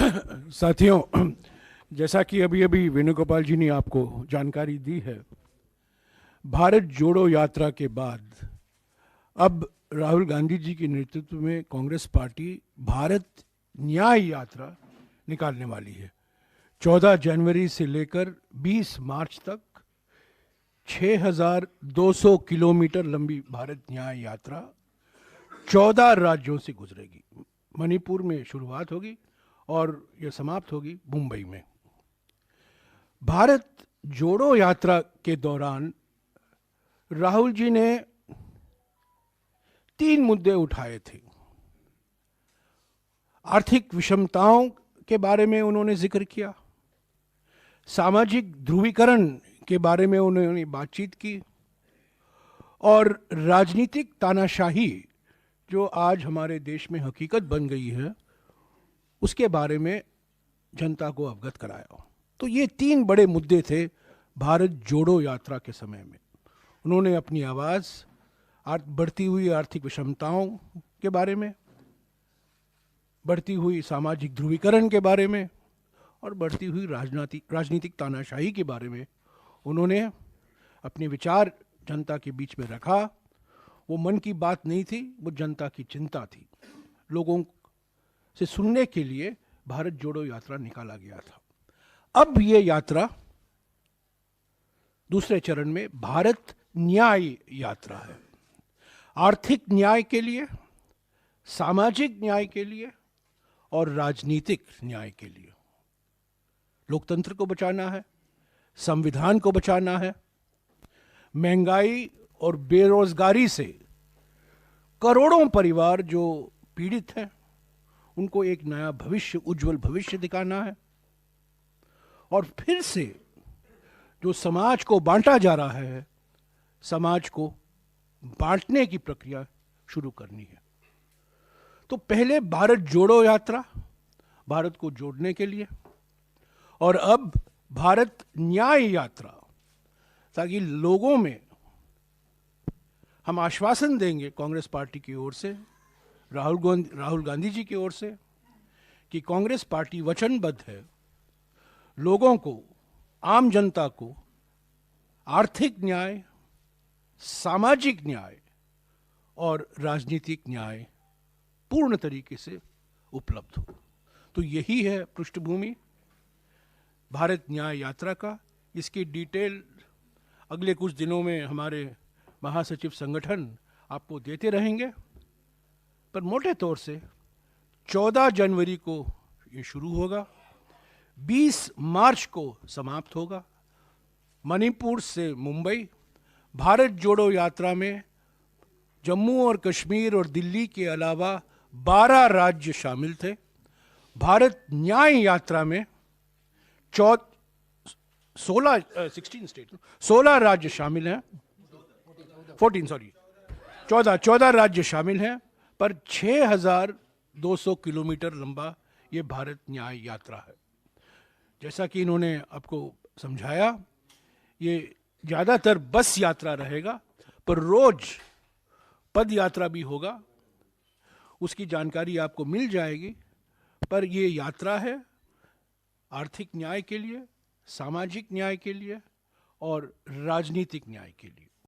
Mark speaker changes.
Speaker 1: साथियों, जैसा कि अभी अभी वेणुगोपाल जी ने आपको जानकारी दी है, भारत जोड़ो यात्रा के बाद अब राहुल गांधी जी के नेतृत्व में कांग्रेस पार्टी भारत न्याय यात्रा निकालने वाली है। 14 जनवरी से लेकर 20 मार्च तक 6,200 किलोमीटर लंबी भारत न्याय यात्रा 14 राज्यों से गुजरेगी। मणिपुर में शुरुआत होगी और यह समाप्त होगी मुंबई में। भारत जोड़ो यात्रा के दौरान राहुल जी ने 3 मुद्दे उठाए थे। आर्थिक विषमताओं के बारे में उन्होंने जिक्र किया, सामाजिक ध्रुवीकरण के बारे में उन्होंने बातचीत की, और राजनीतिक तानाशाही जो आज हमारे देश में हकीकत बन गई है उसके बारे में जनता को अवगत कराया। तो ये 3 बड़े मुद्दे थे भारत जोड़ो यात्रा के समय में। उन्होंने अपनी आवाज़ बढ़ती हुई आर्थिक विषमताओं के बारे में, बढ़ती हुई सामाजिक ध्रुवीकरण के बारे में और बढ़ती हुई राजनीतिक तानाशाही के बारे में उन्होंने अपने विचार जनता के बीच में रखा। वो मन की बात नहीं थी, वो जनता की चिंता थी। लोगों से सुनने के लिए भारत जोड़ो यात्रा निकाला गया था। अब ये यात्रा दूसरे चरण में भारत न्याय यात्रा है। आर्थिक न्याय के लिए, सामाजिक न्याय के लिए और राजनीतिक न्याय के लिए। लोकतंत्र को बचाना है, संविधान को बचाना है। महंगाई और बेरोजगारी से करोड़ों परिवार जो पीड़ित हैं उनको एक नया भविष्य, उज्जवल भविष्य दिखाना है। और फिर से जो समाज को बांटा जा रहा है, समाज को बांटने की प्रक्रिया शुरू करनी है। तो पहले भारत जोड़ो यात्रा भारत को जोड़ने के लिए, और अब भारत न्याय यात्रा, ताकि लोगों में हम आश्वासन देंगे कांग्रेस पार्टी की ओर से, राहुल गांधी जी की ओर से, कि कांग्रेस पार्टी वचनबद्ध है लोगों को, आम जनता को आर्थिक न्याय, सामाजिक न्याय और राजनीतिक न्याय पूर्ण तरीके से उपलब्ध हो। तो यही है पृष्ठभूमि भारत न्याय यात्रा का। इसकी डिटेल अगले कुछ दिनों में हमारे महासचिव संगठन आपको देते रहेंगे, पर मोटे तौर से 14 जनवरी को ये शुरू होगा, 20 मार्च को समाप्त होगा। मणिपुर से मुंबई। भारत जोड़ो यात्रा में जम्मू और कश्मीर और दिल्ली के अलावा 12 राज्य शामिल थे। भारत न्याय यात्रा में 16 राज्य शामिल हैं, 14 राज्य शामिल हैं, पर 6,200 किलोमीटर लंबा ये भारत न्याय यात्रा है। जैसा कि इन्होंने आपको समझाया, ये ज़्यादातर बस यात्रा रहेगा, पर रोज पद यात्रा भी होगा, उसकी जानकारी आपको मिल जाएगी। पर ये यात्रा है आर्थिक न्याय के लिए, सामाजिक न्याय के लिए और राजनीतिक न्याय के लिए।